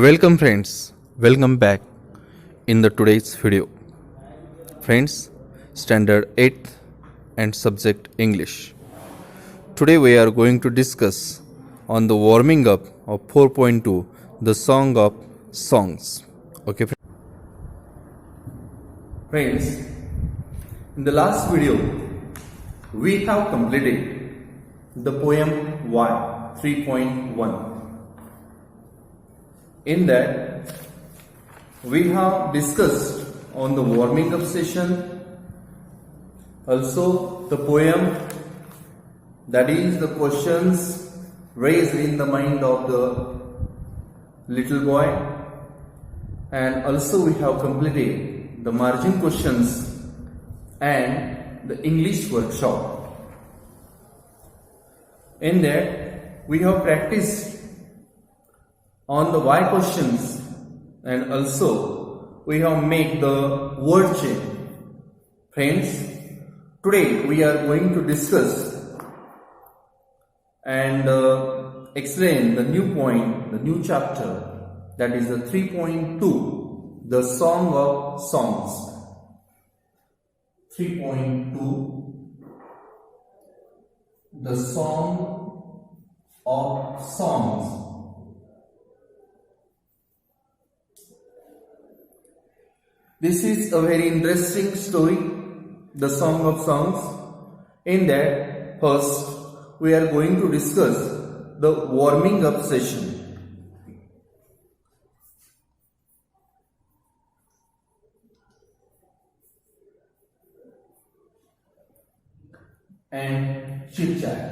Welcome friends, welcome back in the today's video. Friends, standard 8th and subject English. Today we are going to discuss on the warming up of 4.2, the song of songs. Okay friends, in the last video we have completed the poem 1 3.1. In that, we have discussed on the warming up session, also the poem, that is the questions raised in the mind of the little boy, and also we have completed the margin questions and the English workshop. In that, we have practiced on the why questions, and also we have made the word chain. Friends, today we are going to discuss and explain the new point, the new chapter, that is the 3.2, the song of songs. 3.2, the song of songs. This is a very interesting story, the Song of Songs. In that, first we are going to discuss the warming up session. And chit chat.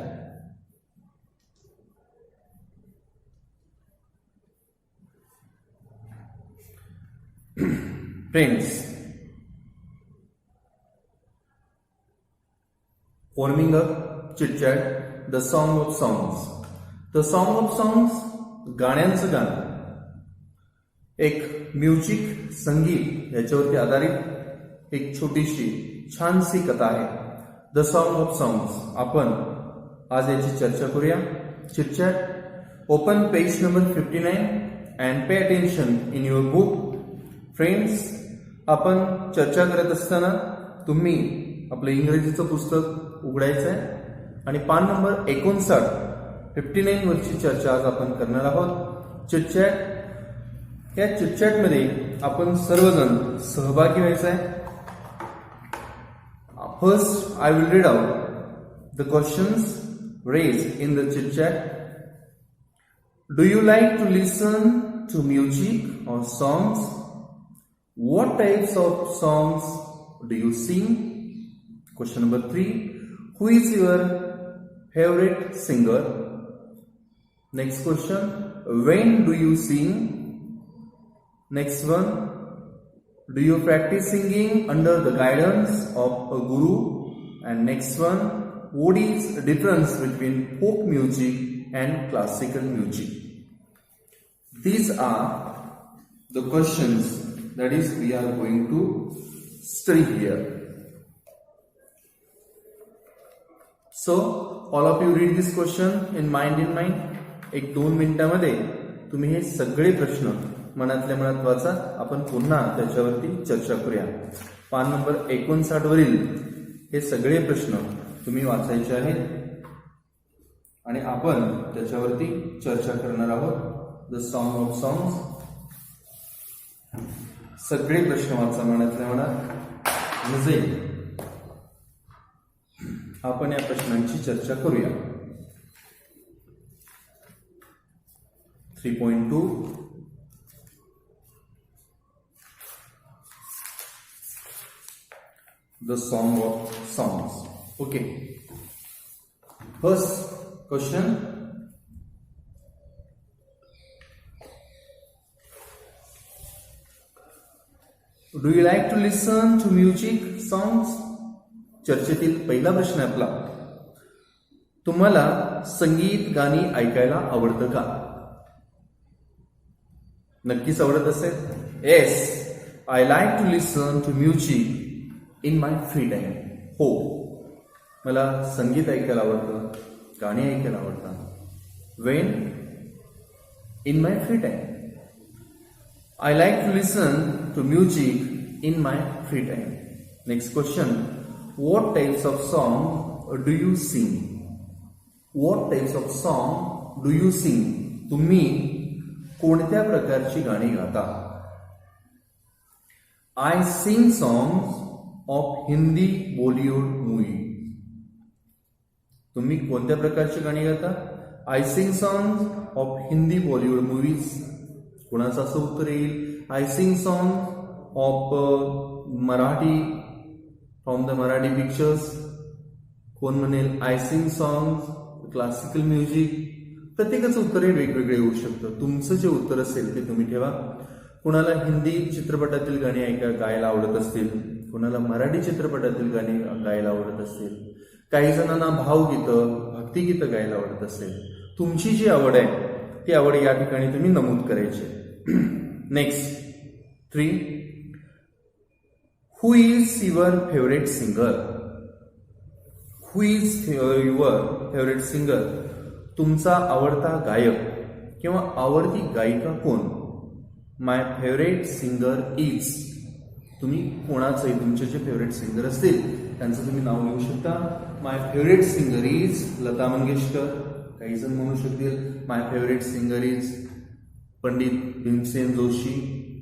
Friends, warming up, chit chat, the song of songs. The song of songs, गाण्यांचं गाणं, एक music संगीत याच्यावरती आधारित एक छोटीशी छानशी कथा आहे. The song of songs. आपण आज याची चर्चा करूया. Chit chat. Open page number 59 and pay attention in your book. Friends, आपण चर्चा करत असताना तुम्ही आपलं इंग्रजीचं पुस्तक उघडायचं आहे आणि पान नंबर 59 वरची चर्चा आज आपण करणार आहोत. चिटचॅट. या चिटचॅटमध्ये आपण सर्वजण सहभागी व्हायचं आहे. First I will read out the questions raised in the chitchat. Do you like to listen to music or songs? What types of songs do you sing? Question number 3. Who is your favorite singer? Next question. When do you sing? Next one. Do you practice singing under the guidance of a guru? And next one. What is the difference between folk music and classical music? These are the questions that is we are going to study here. So all of you read this question in mind. एक 2 मिनिटांमध्ये तुम्ही हे सगळे प्रश्न मनातल्या मनात वाचा. आपण पुन्हा त्याच्यावरती चर्चा करूया. पान नंबर 59 वरील हे सगळे प्रश्न तुम्ही वाचायचे आहेत आणि आपण त्याच्यावरती चर्चा करणार आहोत. The song of songs. सगळे प्रश्न वाचा मनातल्या मनात. म्हणजे आपण या प्रश्नांची चर्चा करूया. 3.2 the song of songs. Okay. First question. Do you like to listen to music songs? चर्चेतील पहिला प्रश्न आहे आपला. तुम्हाला संगीत गाणी ऐकायला आवडतं का? नक्कीच आवडत असेल. Yes, I like to listen to music in my free time. हो, मला संगीत ऐकायला आवडतं, गाणी ऐकायला आवडतात. When? In my free time. I like to listen to music in my free time. Next question. What types of song do you sing? What types of song do you sing? तुम्ही कोणत्या प्रकारची गाणी गाता? I sing songs of Hindi Bollywood movies. तुम्ही कोणत्या प्रकारची गाणी गाता? I sing songs of Hindi Bollywood movies. कोणाचं असं उत्तर येईल? I sing songs of Marathi from the Marathi pictures. कोण म्हणेल I sing songs classical music? प्रत्येकाचं उत्तर हे वेगवेगळे येऊ शकतं. तुमचं जे उत्तर असेल ते तुम्ही ठेवा. कुणाला हिंदी चित्रपटातील गाणी गायला आवडत असतील, कुणाला मराठी चित्रपटातील गाणी गायला आवडत असतील, काही जणांना भावगीतं भक्तिगीतं गायला आवडत असेल. तुमची जी आवड आहे ती आवड या ठिकाणी तुम्ही नमूद करायची. Next 3. Who is your favorite singer? Who is your favorite singer? तुमचा आवडता गायक किंवा आवडती गायिका कोण? माय फेवरेट सिंगर इज. तुम्ही कोणाचंही तुमचे जे फेवरेट सिंगर असतील त्यांचं तुम्ही नाव लिहू शकता. My favourite singer is Lata Mangeshkar. काही जण म्हणू शकतील my favourite singer is Pandit Bhimsen Joshi.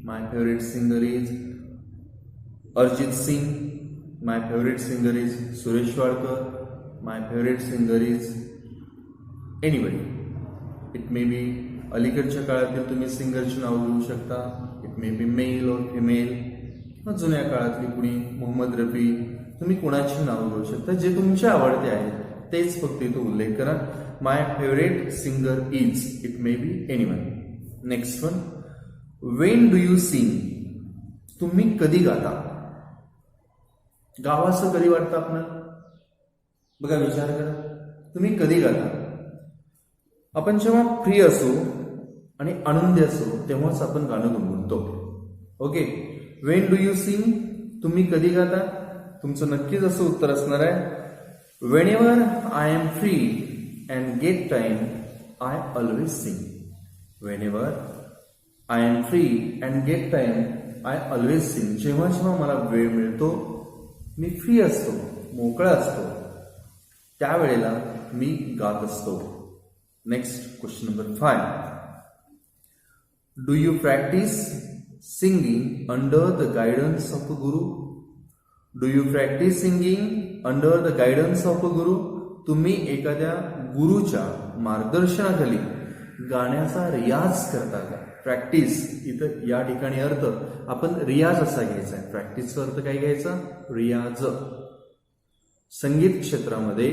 My favourite singer is Arijit Singh. My favourite singer is Suresh Wadkar. My favourite singer is anybody. It may be अलीकडच्या काळातील तुम्ही सिंगरची नाव लिहू शकता. It may be male or female. किंवा जुन्या काळातली कुणी मोहम्मद रफी. तुम्ही कोणाची नाव लिहू शकता जे तुमचे आवडते आहेत तेच फक्त इथं उल्लेख करा. My favourite singer is. It may be anyone. Next one. When do you sing? तुम्ही कधी गाता? गावाचं कधी वाटतं आपल्याला? बघा विचार करा. तुम्ही कधी गाता? आपण जेव्हा फ्री असू आणि आनंदी असू तेव्हाच आपण गाणं गुणगुणतो. Okay. When do you sing? तुम्ही कधी गाता? तुमचं नक्कीच असं उत्तर असणार आहे whenever I am free and get time I always sing. Whenever I am free and get time I always sing. जेव्हा जेव्हा मला वेळ मिळतो, मी फ्री असतो, मोकळा असतो, त्यावेळेला मी गात असतो. Next question number 5. Do you practise singing under the guidance of a guru? Do you practise singing under the guidance of a guru? तुम्ही एखाद्या गुरुच्या मार्गदर्शनाखाली गाण्याचा रियाज करता का? प्रॅक्टिस इथं या ठिकाणी अर्थ आपण रियाज असा घ्यायचा आहे. प्रॅक्टिसचा अर्थ काय घ्यायचा? रियाज. संगीत क्षेत्रामध्ये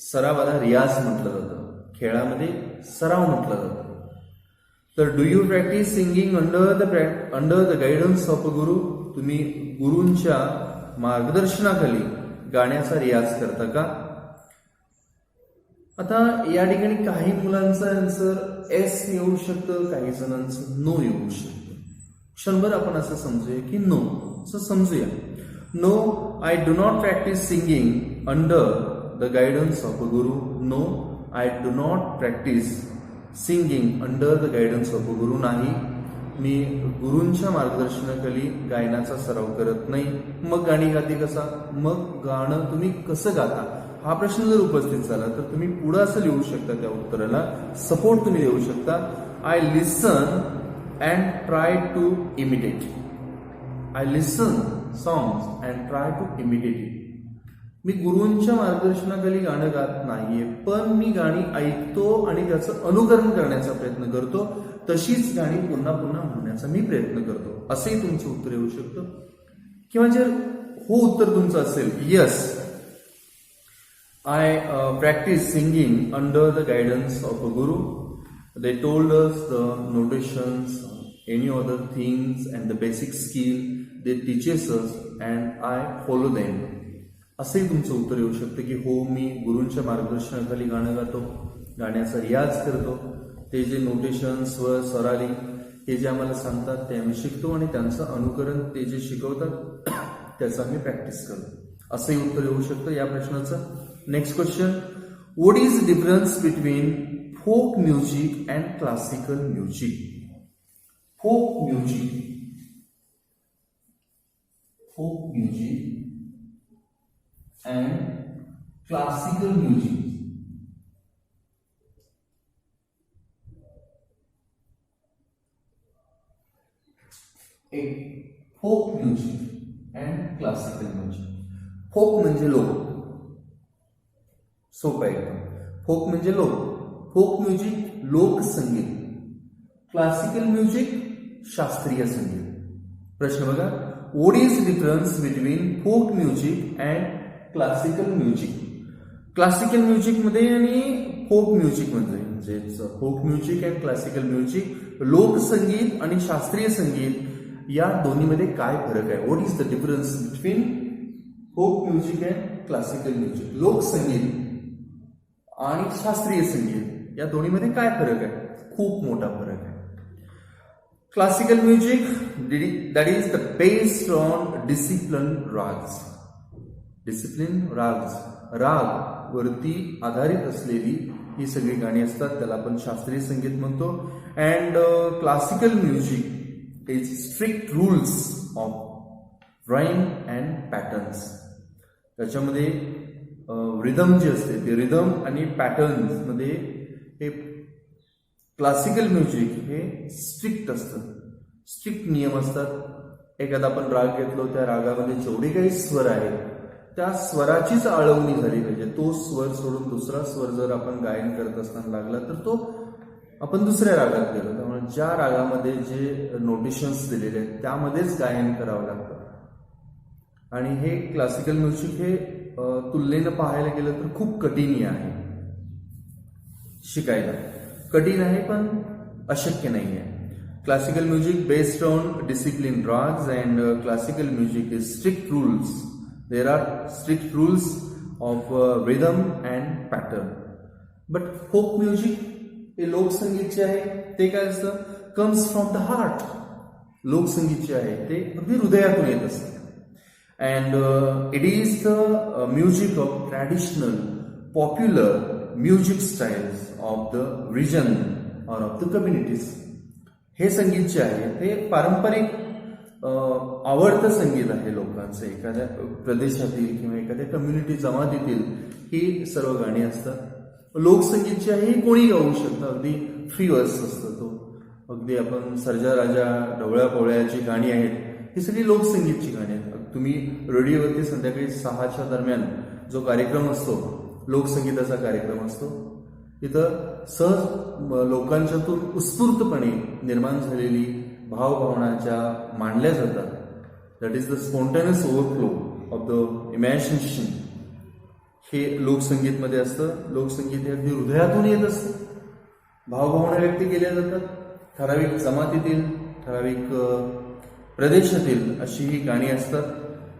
सरावाला रियाज म्हटलं जातं, खेळामध्ये सराव म्हटलं जातं. तर do you practise singing under the guidance of a guru? तुम्ही गुरूंच्या मार्गदर्शनाखाली गाण्याचा रियाज करता का? आता या ठिकाणी काही मुलांचं आन्सर एस येऊ शकतं, काही जणांचं नो येऊ शकतं. क्षणभर आपण असं समजूया की नो असं समजूया. No, I do not practise singing under the guidance of a guru. No, I do not practise singing under the guidance of a guru. नाही, मी गुरूंच्या मार्गदर्शनाखाली गायनाचा सराव करत नाही. मग गाणी गाते कसा? मग गाणं तुम्ही कसं गाता हा प्रश्न जर उपस्थित झाला तर तुम्ही पुढे असं लिहू शकता. त्या उत्तराला सपोर्ट तुम्ही देऊ शकता. I listen and try to imitate. I listen songs and try to imitate it. मी गुरूंच्या मार्गदर्शनाखाली गाणं गात नाहीये, पण मी गाणी ऐकतो आणि त्याचं अनुकरण करण्याचा प्रयत्न करतो. तशीच गाणी पुन्हा पुन्हा म्हणण्याचा मी प्रयत्न करतो. असंही तुमचं उत्तर येऊ शकतं. किंवा जर हो उत्तर तुमचं असेल yes, I practise singing under the guidance of a guru. They told us the notations, any other things and the basic skill they teaches us and I follow them. असंही तुमचं उत्तर येऊ शकतं की हो, मी गुरूंच्या मार्गदर्शनाखाली गाणं गातो, गाण्याचा रियाज करतो. ते जे नोटेशन, स्वर, स्वराली हे जे आम्हाला सांगतात ते आम्ही शिकतो आणि त्यांचं अनुकरण ते जे शिकवतात त्याचं आम्ही प्रॅक्टिस करतो. असंही उत्तर येऊ शकतं या प्रश्नाचं. Next question. What is difference between folk music and classical music? folk music and classical music. एक folk music and classical music. Folk म्हणजे लोक, सोपं एकदम. फोक म्हणजे लोक, फोक म्युझिक लोकसंगीत, क्लासिकल म्युझिक शास्त्रीय संगीत. प्रश्न बघा, what is difference between folk music and classical music. Classical music मध्ये आणि फोक म्युझिक मध्ये, म्हणजे folk music and classical music, लोकसंगीत आणि शास्त्रीय संगीत या दोन्हीमध्ये काय फरक आहे. What is the difference between folk music and classical music. लोकसंगीत आणि शास्त्रीय संगीत या दोन्हीमध्ये काय फरक आहे. खूप मोठा फरक आहे. Classical music that is the based on discipline ragas. Discipline ragas, राग वरती आधारित असलेली ही सगळी गाणी असतात, त्याला आपण शास्त्रीय संगीत म्हणतो. And classical music is strict rules of rhyme and patterns. त्याच्यामध्ये रिदम जे असते ते रिदम आणि पॅटर्न्स मध्ये हे क्लासिकल म्युझिक हे स्ट्रिक्ट असतं, स्ट्रिक्ट नियम असतात. एखादा आपण राग घेतलो, त्या रागामध्ये जेवढे काही स्वर आहेत त्या स्वराचीच आळवणी झाली पाहिजे. तो स्वर सोडून दुसरा स्वर जर आपण गायन करत असताना लागला तर तो आपण दुसऱ्या रागात गेलो. त्यामुळे ज्या रागामध्ये जे नोटेशन्स दिलेले आहेत त्यामध्येच गायन करावं लागतं. आणि हे क्लासिकल म्युझिक हे तुलनेनं पाहायला गेलं तर खूप कठीण आहे शिकायला. कठीण आहे पण अशक्य नाही आहे. Classical music based on discipline ragas and classical music is strict rules. There are strict rules of rhythm and pattern. But folk music हे लोकसंगीत जे आहे ते काय असतं, comes from the heart. लोकसंगीत जे आहे ते अगदी हृदयातून येत असतं. And it is the music of traditional, popular music styles of the region or of the communities. हे संगीत जे आहे ते पारंपरिक आवडतं संगीत आहे लोकांचं, एखाद्या प्रदेशातील किंवा एखाद्या कम्युनिटी जमातीतील ही सर्व गाणी असतात. लोकसंगीत जे आहे हे कोणी गाऊ शकतं, अगदी फ्री वर्स असतं. तो अगदी आपण सर्जा राजा, ढवळ्या पोळ्याची गाणी आहेत, ही सगळी लोकसंगीतची गाणी आहेत. तुम्ही रेडिओवरती संध्याकाळी 6च्या दरम्यान जो कार्यक्रम असतो, लोकसंगीताचा कार्यक्रम असतो, तिथं सहज लोकांच्यातून उत्स्फूर्तपणे निर्माण झालेली भावभावना ज्या मांडल्या जातात, that is the spontaneous overflow of the imagination, हे लोकसंगीतमध्ये असतं. लोकसंगीत हे अगदी हृदयातून येत असतं. भावभावना व्यक्त केल्या जातात. ठराविक जमातीतील, ठराविक प्रदेशातील अशी ही गाणी असतात.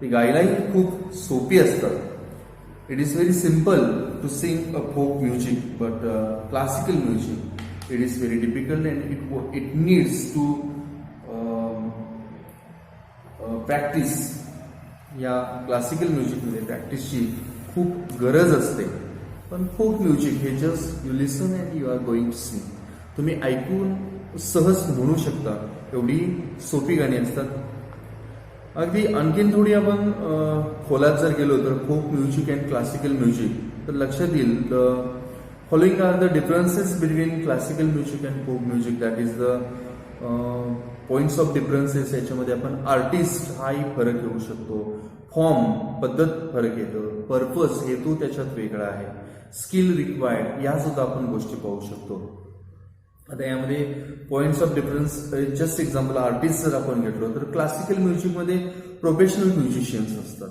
ती गायलाही खूप सोपी असतात. It is very simple to sing a folk music, but classical music it is very difficult and it needs to practice. या क्लासिकल म्युझिकमध्ये प्रॅक्टिसची खूप गरज असते. पण फोक म्युझिक हे just you listen and you are going to sing. तुम्ही ऐकून सहज म्हणू शकता, एवढी सोपी गाणी असतात. अगदी आणखीन थोडी आपण खोलात जर गेलो तर folk music and classical music, तर लक्षात येईल the following are the differences between classical music and folk music. That is the points of differences. याच्यामध्ये आपण आर्टिस्ट हाही फरक येऊ शकतो, फॉर्म पद्धत फरक येतो, पर्पज हेतू त्याच्यात वेगळा आहे, स्किल रिक्वायर्ड या सुद्धा आपण गोष्टी पाहू शकतो. आता यामध्ये points of difference, just example artist जर आपण घेतलो तर क्लासिकल म्युझिकमध्ये प्रोफेशनल म्युझिशियन्स असतात,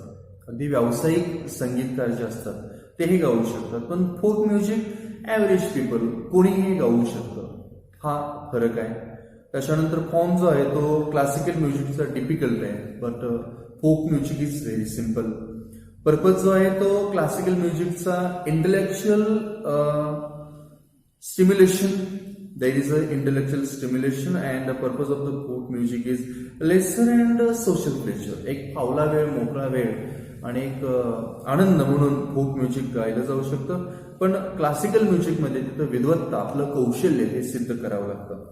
अगदी व्यावसायिक संगीतकार जे असतात तेही गाऊ शकतात. पण फोक म्युझिक ॲव्हरेज पीपल कोणीही गाऊ शकतं, हा फरक आहे. त्याच्यानंतर फॉर्म जो आहे तो क्लासिकल म्युझिकचा डिफिकल्ट आहे, but folk music is very simple. Purpose जो आहे तो क्लासिकल म्युझिकचा intellectual stimulation, there is an intellectual stimulation, and the purpose of the folk music is leisure and social pleasure. एक फावला वेळ, मोकळा वेळ आणि एक आनंद म्हणून फोक म्युझिक गायलं जाऊ शकतं. पण क्लासिकल म्युझिकमध्ये तिथं विद्वत्ता, आपलं कौशल्य हे सिद्ध करावं लागतं.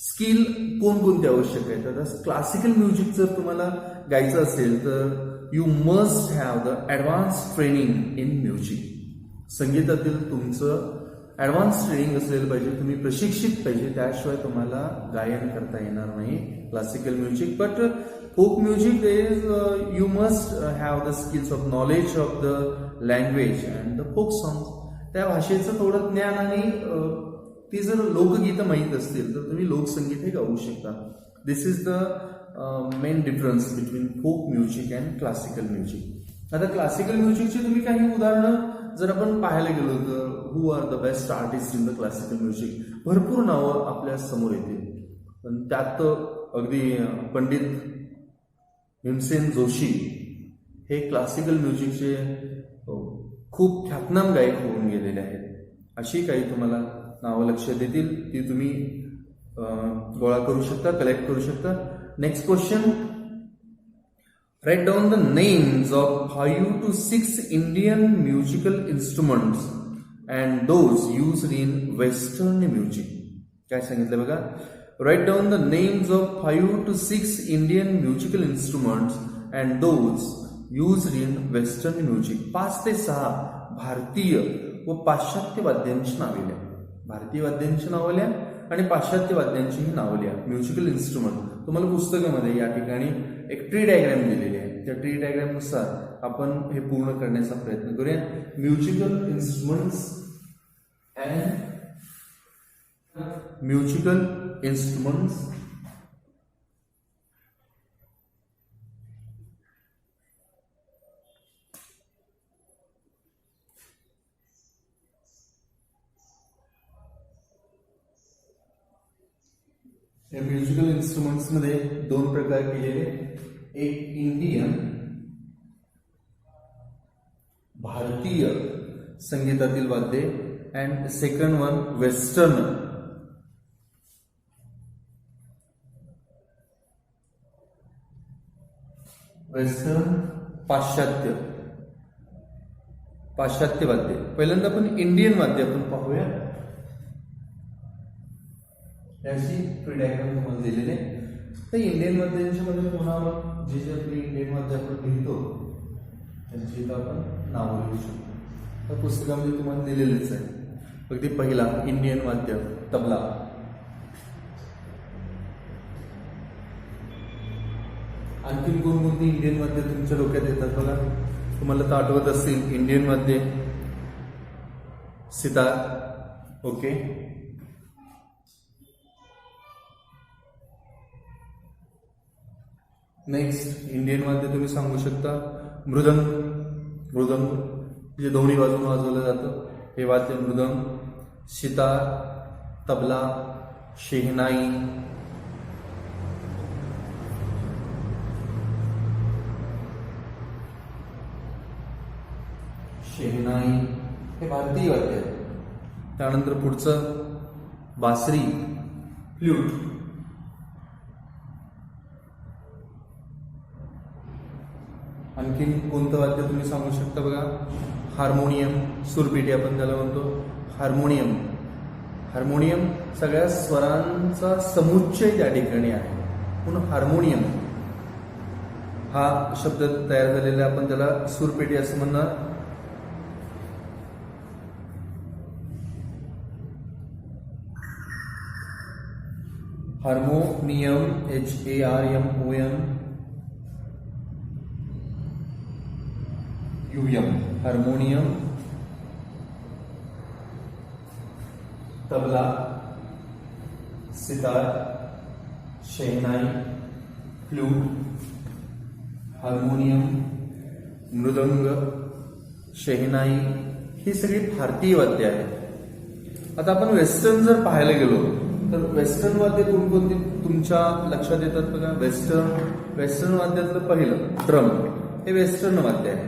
स्किल कोणकोणते आवश्यक आहेत? आता क्लासिकल म्युझिक जर तुम्हाला गायचं असेल तर you must have the advance training in music. संगीतातील तुमचं ॲडव्हान्स ट्रेनिंग असलेलं पाहिजे, तुम्ही प्रशिक्षित पाहिजे, त्याशिवाय तुम्हाला गायन करता येणार नाही classical music. But folk music is you must have the skills of knowledge of the language and the folk songs. त्या भाषेचं थोडं ज्ञान आणि ती जर लोकगीतं माहीत असतील तर तुम्ही लोकसंगीत हे गाऊ शकता. This is the main difference between folk music and classical music. आता क्लासिकल म्युझिकची तुम्ही काही उदाहरणं जर आपण पाहायला गेलो तर who are the best artist in the classical music, भरपूर नावं आपल्या समोर येतील. पण त्यात अगदी पंडित भीमसेन जोशी हे क्लासिकल म्युझिकचे खूप ख्यातनाम गायक होऊन गेलेले आहेत. अशी काही तुम्हाला नावं लक्षात येतील ती तुम्ही गोळा करू शकता, कलेक्ट करू शकता. Next question, write down the names of 5 to 6 Indian musical instruments and those used in western music. काय सांगितलं बघा, write down the names of 5 to 6 Indian musical instruments and those used in Western music. 5 ते 6 भारतीय व पाश्चात्य वाद्यांची नावे लिहा. भारतीय वाद्यांची नावं लिहा आणि पाश्चात्य वाद्यांचीही नावं लिहा. म्युझिकल इन्स्ट्रुमेंट तुम्हाला पुस्तकामध्ये या ठिकाणी एक ट्री डायग्राम दिलेली आहे. त्या ट्री डायग्राम नुसार आपण हे पूर्ण करण्याचा प्रयत्न करूया. Musical instruments and musical instruments या म्युझिकल इन्स्ट्रुमेंट्स मध्ये 2 प्रकार केलेले, एक इंडियन भारतीय संगीतातील वाद्ये अँड सेकंड वन वेस्टर्न पाश्चात्य वाद्य. पहिल्यांदा आपण इंडियन वाद्य आपण पाहूया. याची ट्री डायग्राम तुम्हाला दिलेली आहे. तर इंडियन वाद्यांच्या मध्ये पुन्हा जे जे आपली इंडियन वाद्य आपण लिहितो त्यांची इथं आपण नावं लिहू शकतो. तर पुस्तकामध्ये तुम्हाला दिलेलेच आहे. अगदी पहिला इंडियन वाद्य तबला. आणखी कोणकोणती इंडियन वाद्य तुमच्या डोक्यात येतात बघा? तुम्हाला तर आठवत असतील इंडियन वाद्य, सितार. ओके, नेक्स्ट इंडियन वाद्य तुम्ही सांगू शकता मृदंग जे दोन्ही बाजून वाजवलं जातं हे वाद्य मृदंग. सितार, तबला, शेहनाई, हे भारतीय वाद्य आहे. त्यानंतर पुढचं बासरी, फ्लूट. आणखीन कोणतं वाद्य तुम्ही सांगू शकता बघा? हार्मोनियम, सुरपेटी आपण त्याला म्हणतो. हार्मोनियम सगळ्या स्वरांचा समुच्चय त्या ठिकाणी आहे म्हणून हार्मोनियम हा शब्द तयार झालेला, आपण त्याला सुरपेटी असं म्हणणार. Harmonium, HARMON, harmonium. Tabla, sitar, shehnai, flute, harmonium, mridang, shehnai ही सगळी भारतीय वाद्य आहेत. आता आपण वेस्टर्न जर पाहायला गेलो तर वेस्टर्न वाद्य कोणकोणती तुमच्या लक्षात येतात बघा? वेस्टर्न वाद्यातलं पहिलं ड्रम. हे वेस्टर्न वाद्य आहे.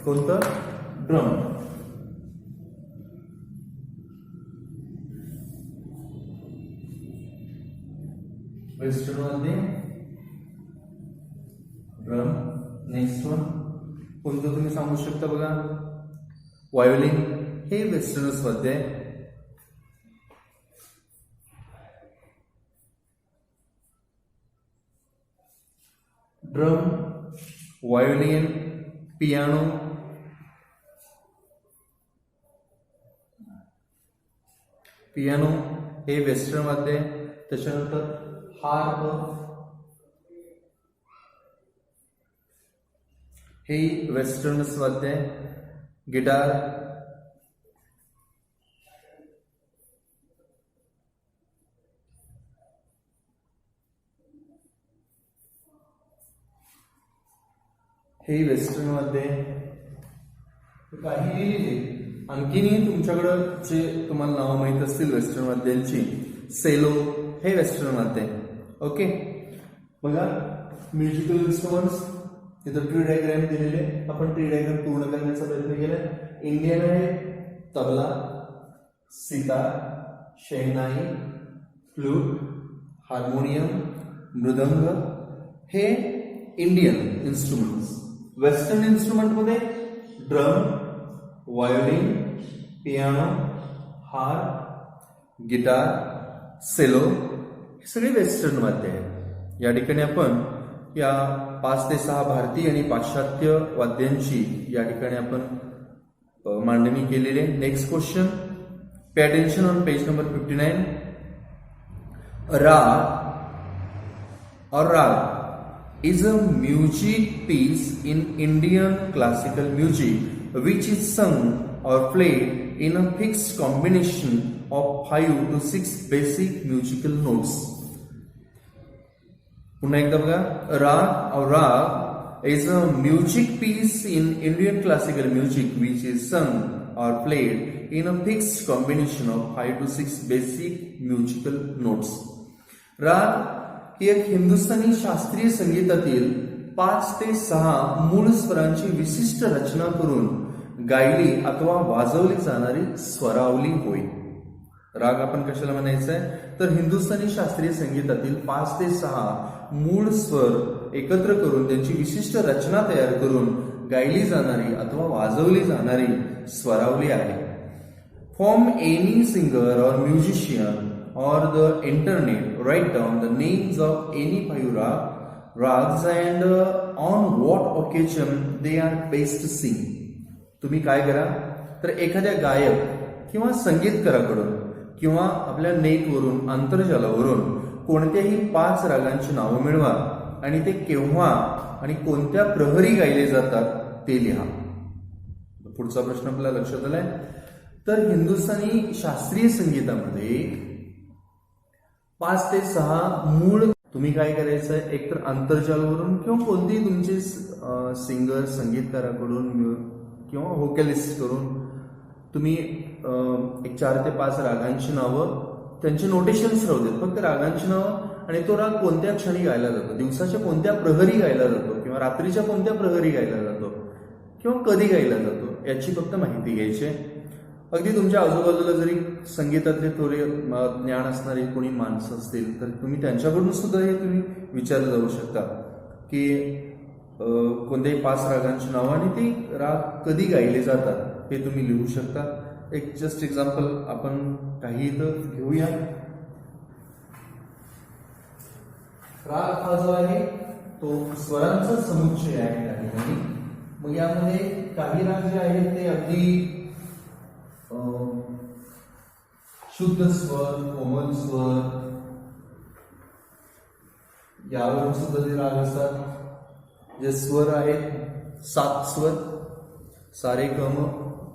कोणतं? ड्रम. वेस्टर्न वाद्य ड्रम. नेक्स्ट वन कोणतं तुम्ही सांगू शकता बघा? व्हायोलिन. हे वेस्टर्नच वाद्य आहे. ड्रम, व्हायोलिन, पियानो, पियानो हे वेस्टर्न वाद्य आहे. त्याच्यानंतर हार्प हे वेस्टर्नच वाद्य आहे. गिटार, हे वेस्टर्न वाद्य आहे. काही लिहिलेले आणखीनही तुमच्याकडं जे तुम्हाला नावं माहीत असतील वेस्टर्न वाद्यांची, सेलो हे वेस्टर्न वाद्य आहे. ओके, बघा म्युझिकल इन्स्ट्रुमेंट्स, इथं ट्री डायग्राम दिलेले, आपण ट्री डायग्राम पूर्ण करण्याचा प्रयत्न केला. इंडियन आहे तबला, सितार, शहनाई, फ्लूट, हार्मोनियम, मृदंग हे इंडियन इन्स्ट्रुमेंट्स. वेस्टर्न इन्स्ट्रुमेंट मध्ये drum, violin, piano, harp, guitar, cello हे सगळे वेस्टर्न वाद्य आहेत. या ठिकाणी आपण या 5 ते 6 भारतीय आणि पाश्चात्य वाद्यांची या ठिकाणी आपण मांडणी केलेली आहे. Next question, pay attention on page number 59. राग or rag is a music piece in Indian classical music which is sung or played in a fixed combination of 5 to 6 basic musical notes. पुन्हा एकदा बघा, राग or rag is a music piece in Indian classical music which is sung or played in a fixed combination of 5 to 6 basic musical notes. राग ही एक हिंदुस्थानी शास्त्रीय संगीतातील 5 ते 6 मूळ स्वरांची विशिष्ट रचना करून गायली अथवा वाजवली जाणारी स्वरावली होय. राग आपण कशाला म्हणायचंय तर हिंदुस्थानी शास्त्रीय संगीतातील 5 ते 6 मूळ स्वर एकत्र करून त्यांची विशिष्ट रचना तयार करून गायली जाणारी अथवा वाजवली जाणारी स्वरावली आहे. From any singer or musician or the internet, write down the names of any 5 rags and on what occasion they are best sing. तुम्ही काय करा तर एखाद्या गायक किंवा संगीतकाराकडून किंवा आपल्या नेटवरून आंतरजालावरून कोणत्याही 5 रागांची नावं मिळवा आणि ते केव्हा आणि कोणत्या प्रहरी गायले जातात ते लिहा. पुढचा प्रश्न आपल्याला लक्षात आलाय. तर हिंदुस्थानी शास्त्रीय संगीतामध्ये 5 ते 6 मूळ तुम्ही काय करायचं आहे, एकतर आंतरजालावरून किंवा कोणतेही तुमचे सिंगर संगीतकाराकडून किंवा व्होकॅलिस्ट करून तुम्ही एक 4 ते 5 रागांची नावं, त्यांचे नोटेशन्स राहू देत, फक्त रागांची नावं आणि तो राग कोणत्या क्षणी गायला जातो, दिवसाच्या कोणत्या प्रहरी गायला जातो किंवा रात्रीच्या कोणत्या प्रहरी गायला जातो किंवा कधी गायला जातो याची फक्त माहिती घ्यायची. अगदी तुमच्या आजूबाजूला जरी संगीतातले थोडे ज्ञान असणारे कोणी माणसं असतील तर तुम्ही त्यांच्याकडून सुद्धा हे तुम्ही विचारलं जाऊ शकता की कोणत्याही 5 रागांची नावं आणि ती राग कधी गायले जातात हे तुम्ही लिहू शकता. एक जस्ट एक्झाम्पल आपण काही इथं घेऊया. राग हा जो आहे तो स्वरांचा समुच्चय आहे त्या ठिकाणी. मग यामध्ये काही राग जे आहेत ते अगदी शुद्ध स्वर, कोमल स्वर यावरून सुद्धा ते राग असतात. जे स्वर आहेत 7 स्वर, सा रे ग म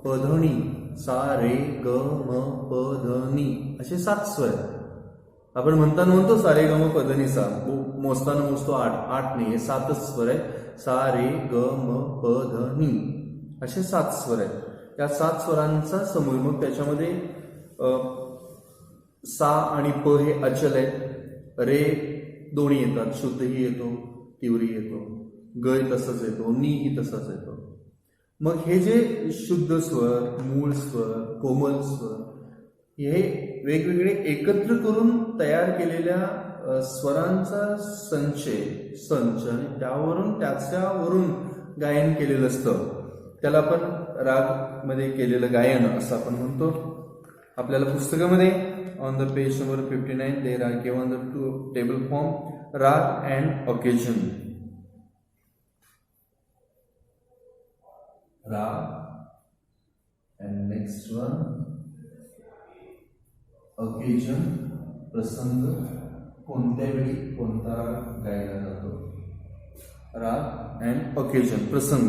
प ध नी, सा रे ग म प ध नी असे 7 स्वर. आपण म्हणतो सा रे ग म प ध नी सा, मोजताना मोजतो 8 नाही, हे 7च स्वर आहे. सा रे ग म प ध नी असे 7 स्वर आहेत. या 7 स्वरांचा समूह. मग त्याच्यामध्ये सा आणि प हे अचल आहेत, रे दोन्ही येतात, शुद्धही येतो, तीव्री येतो, ग तसंच येतो, नी ही तसंच येतो. मग हे जे शुद्ध स्वर, मूळ स्वर, कोमल स्वर हे वेगवेगळे एकत्र करून तयार केलेल्या स्वरांचा संच आणि त्याच्यावरून गायन केलेलं असतं. त्याला आपण राग मध्ये केलेलं गायन असं आपण म्हणतो. आपल्याला पुस्तकामध्ये on the page number 59 there are given the 2 table form राग अँड ऑकेजन. राग, and next one occasion, प्रसंग, कोणत्या वेळी कोणता राग गायला जातो. राग अँड ओकेजन, प्रसंग.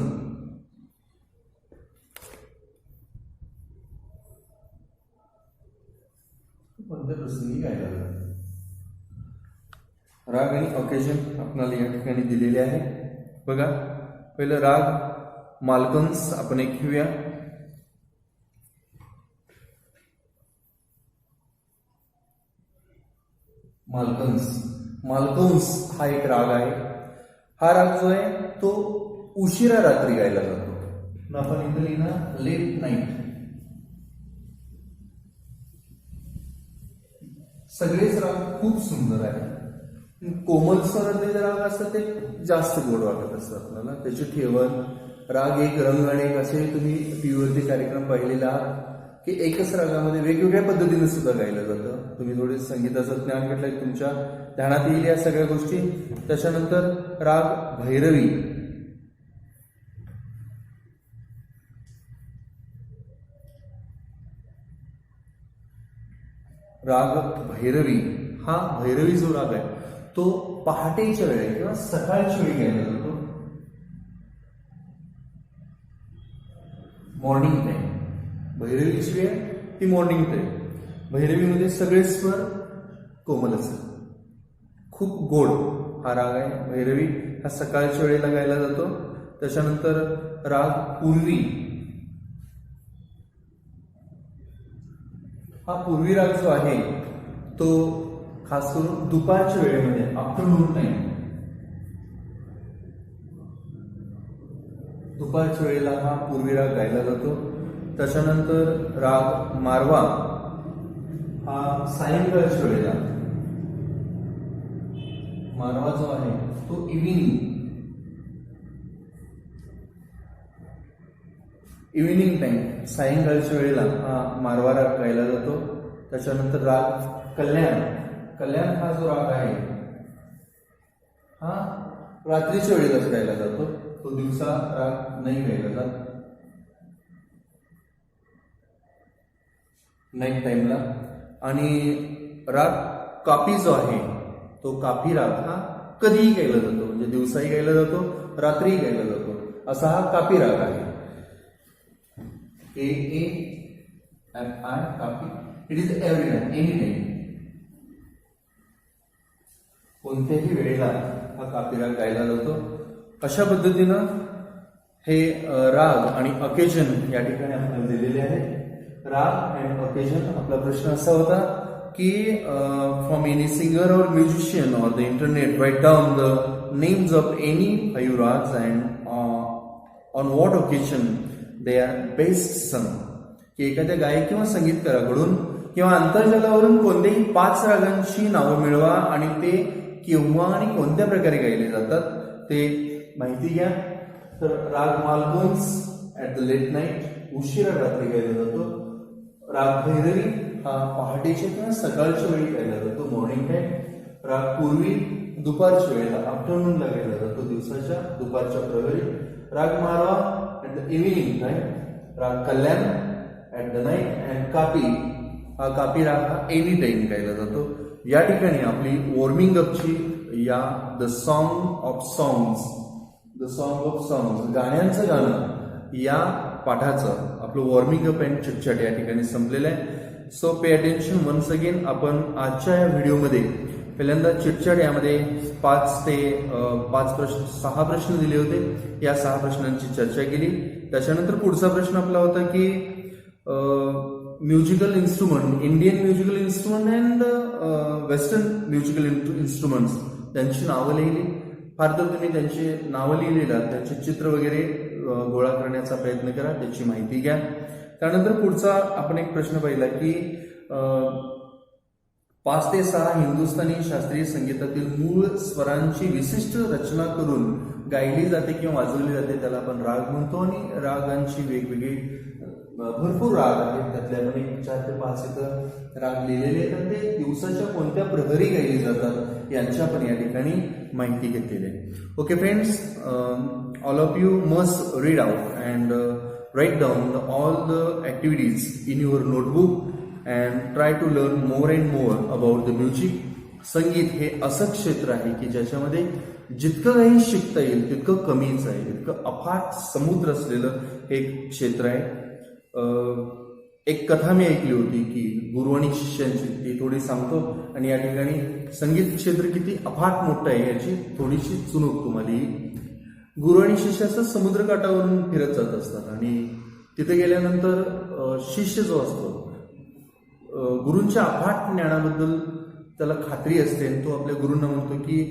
कोणत्या प्रसंगी गायला जातो. राग आणि ओकेजन आपल्याला या ठिकाणी दिलेले आहे. बघा, पहिलं राग मालकंस आपण एक घेऊया. मालकंस हा एक राग आहे. हा राग जो आहे तो उशिरा रात्री गायला जातो. आपण इथं लिहिणार लेट नाईट. सगळेच राग खूप सुंदर आहे. कोमल स्वरातले राग असतात ते जास्त गोड वाटत असतात आपल्याला. त्याची ठेवण, राग एक, रंग अनेक असे तुम्ही टीव्हीवरती कार्यक्रम पाहिलेला आहात की एकच रागामध्ये वेगवेगळ्या पद्धतीने सुद्धा गायलं जातं. तुम्ही थोडे संगीताचं ज्ञान घेतलंय, तुमच्या ध्यानात येईल या सगळ्या गोष्टी. त्याच्यानंतर राग भैरवी. राग भैरवी हा भैरवी जो राग आहे तो पहाटेच्या वेळी किंवा सकाळच्या वेळी गायला जातो. Morning time. भैरवीची वेळ ती मॉर्निंग टाइम. भैरवीमध्ये सगळे स्वर कोमल असतात, खूप गोड हा राग आहे. भैरवी हा सकाळच्या वेळेला गायला जातो. त्याच्यानंतर राग पूर्वी. हा पूर्वी राग जो आहे तो खास करून दुपारच्या वेळेमध्ये, आफ्टरनून टाइम, दुपारच्या वेळेला हा पूर्वी राग गायला जातो. त्याच्यानंतर राग मारवा हा सायंकाळच्या वेळेला. मारवा जो आहे तो इव्हिनिंग टाइम, सायंकाळच्या वेळेला हा मारवा राग गायला जातो. त्याच्यानंतर राग कल्याण हा जो राग आहे हा रात्रीच्या वेळेलाच गायला जातो. तो दिवसा राग नाही गायला जात, नाईट टाइमला. आणि राग कापी जो आहे तो कापी राग हा कधीही गायला जातो, म्हणजे दिवसाही गायला जातो, रात्रीही गायला जातो, असा हा कापी राग आहे. AAFI Khafi. It is every time, any time, कोणत्याही वेळेला हा कापी राग गायला जातो. अशा पद्धतीनं हे राग आणि ओकेजन या ठिकाणी आपल्याला दिलेले आहे. राग अँड ओकेजन. आपला प्रश्न असा होता की from any singer or musician or the internet write down the names of any 5 ragas and on what occasion they are best sung. की एखाद्या गायक किंवा संगीतकाराकडून किंवा आंतरजालावरून कोणत्याही 5 रागांची नावं मिळवा आणि ते केव्हा आणि कोणत्या प्रकारे गायले जातात ते माहिती घ्या. तर राग Malkauns at the late night, उशिरा रात्री गायला जातो. राग भैरवी हा पहाटेच्या किंवा सकाळच्या वेळी गायला जातो, मॉर्निंग टाइम. राग पूर्वी दुपारच्या वेळेला, आफ्टरनूनला गायला जातो, दिवसाच्या दुपारच्या प्रहरी. राग मारवा ऍट द इव्हिनिंग टाइम. राग कल्याण ऍट द नाईट. अँड कापी हा कापी राग हा एनी टाइम गायला जातो. या ठिकाणी आपली वॉर्मिंग अपची या द सॉन्ग ऑफ सॉंग्स गाण्यांचं गाणं या पाठाचं आपलं वॉर्मिंग अप अँड चिटचॅट या ठिकाणी संपलेलं आहे. So pay attention once again. आपण आजच्या या व्हिडिओमध्ये पहिल्यांदा चिटचॅट यामध्ये 6 प्रश्न दिले होते. या 6 प्रश्नांची चर्चा केली. त्याच्यानंतर पुढचा प्रश्न आपला होता की musical instrument, Indian musical instrument and western musical instruments, त्यांची नावं लिहिली. फार तर तुम्ही त्यांची नावं लिहिलेला, त्यांचे चित्र वगैरे गोळा करण्याचा प्रयत्न करा, त्याची माहिती घ्या. त्यानंतर पुढचा आपण एक प्रश्न पाहिला की 5 ते 6 हिंदुस्थानी शास्त्रीय संगीतातील मूळ स्वरांची विशिष्ट रचना करून गायली जाते किंवा वाजवली जाते, त्याला आपण राग म्हणतो. आणि रागांची वेगवेगळी भरपूर राग आहेत, त्यातल्या आपण 4 ते 5 इथं राग लिहिलेले आहेत. ते दिवसाच्या कोणत्या प्रहरी गायली जातात यांची आपण या ठिकाणी माहिती घेतलेली आहे. Okay friends, all of you must read out and write down all the activities in your notebook and try to learn more and more about the music. संगीत हे असं क्षेत्र आहे की ज्याच्यामध्ये जितकं काही शिकता येईल तितकं कमीच आहे. इतकं अफाट समुद्र असलेलं हे एक क्षेत्र आहे. एक कथा मी ऐकली होती की गुरु आणि शिष्यांची, ती थोडी सांगतो आणि या ठिकाणी संगीत क्षेत्र किती अफाट मोठं आहे याची थोडीशी चुणूक तुम्हाला येईल. गुरु आणि शिष्य असं समुद्रकाठावरून फिरत जात असतात आणि तिथे गेल्यानंतर शिष्य जो असतो गुरूंच्या अफाट ज्ञानाबद्दल त्याला खात्री असते आणि तो आपल्या गुरूंना म्हणतो की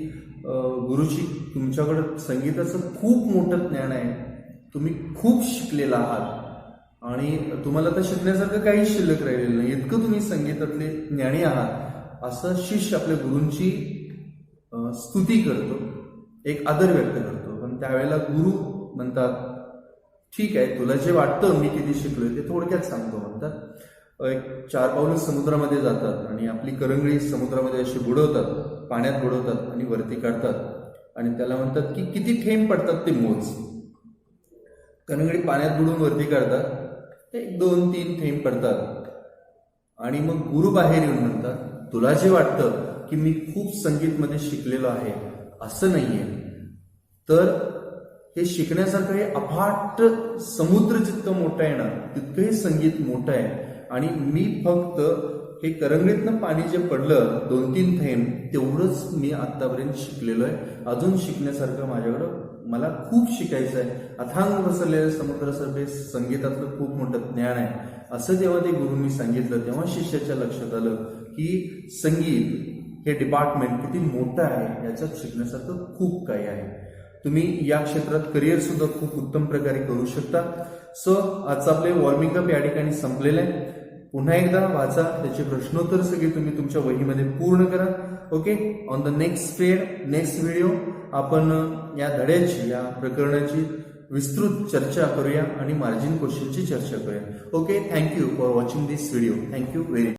गुरुजी, तुमच्याकडं संगीताचं खूप मोठं ज्ञान आहे, तुम्ही खूप शिकलेला आहात आणि तुम्हाला तर शिकण्यासारखं काही शिल्लक राहिलेलं नाही, इतकं तुम्ही संगीतातले ज्ञानी आहात. असं शिष्य आपल्या गुरूंची स्तुती करतो, एक आदर व्यक्त करतो. पण त्यावेळेला गुरु म्हणतात, ठीक आहे, तुला जे वाटतं मी किती शिकलोय ते थोडक्यात सांगतो म्हणतात. एक 4 पावलं समुद्रामध्ये जातात आणि आपली करंगळी समुद्रामध्ये अशी बुडवतात, पाण्यात बुडवतात आणि वरती काढतात आणि त्याला म्हणतात की किती थेंब पडतात ते मोज. करंगळी पाण्यात बुडवून वरती काढतात, 1, 2, 3 थेंब पडतात आणि मग गुरु बाहेर येऊन म्हणतात, तुला जे वाटतं की मी खूप संगीतमध्ये शिकलेलो आहे असं नाहीये, तर हे शिकण्यासारखं हे अफाट समुद्र जितकं मोठं आहे ना तितकं हे संगीत मोठं आहे आणि मी फक्त हे करंगळीतनं पाणी जे पडलं 2-3 थेंब तेवढंच मी आतापर्यंत शिकलेलो आहे. अजून शिकण्यासारखं माझ्याकडं मला खूप शिकायचं आहे. अथांग पसरलेल्या समुद्रासारखे संगीतातलं खूप मोठं ज्ञान आहे. असं जेव्हा ते गुरूंनी सांगितलं तेव्हा शिष्याच्या लक्षात आलं की संगीत हे डिपार्टमेंट किती मोठं आहे, याच्यात शिकण्यासारखं खूप काही आहे. तुम्ही या क्षेत्रात करिअर सुद्धा खूप उत्तम प्रकारे करू शकता. सो आजचं आपले वॉर्मिंग अप या ठिकाणी संपलेलं आहे. पुन्हा एकदा वाचा, त्याचे प्रश्नोत्तर सगळे तुम्ही तुमच्या वहीमध्ये पूर्ण करा. Okay, on the next video आपण या धड्याची, या प्रकरणाची विस्तृत चर्चा करूया आणि मार्जिन क्वेश्चनची चर्चा करूया. Okay, thank you for watching this video. Thank you very much.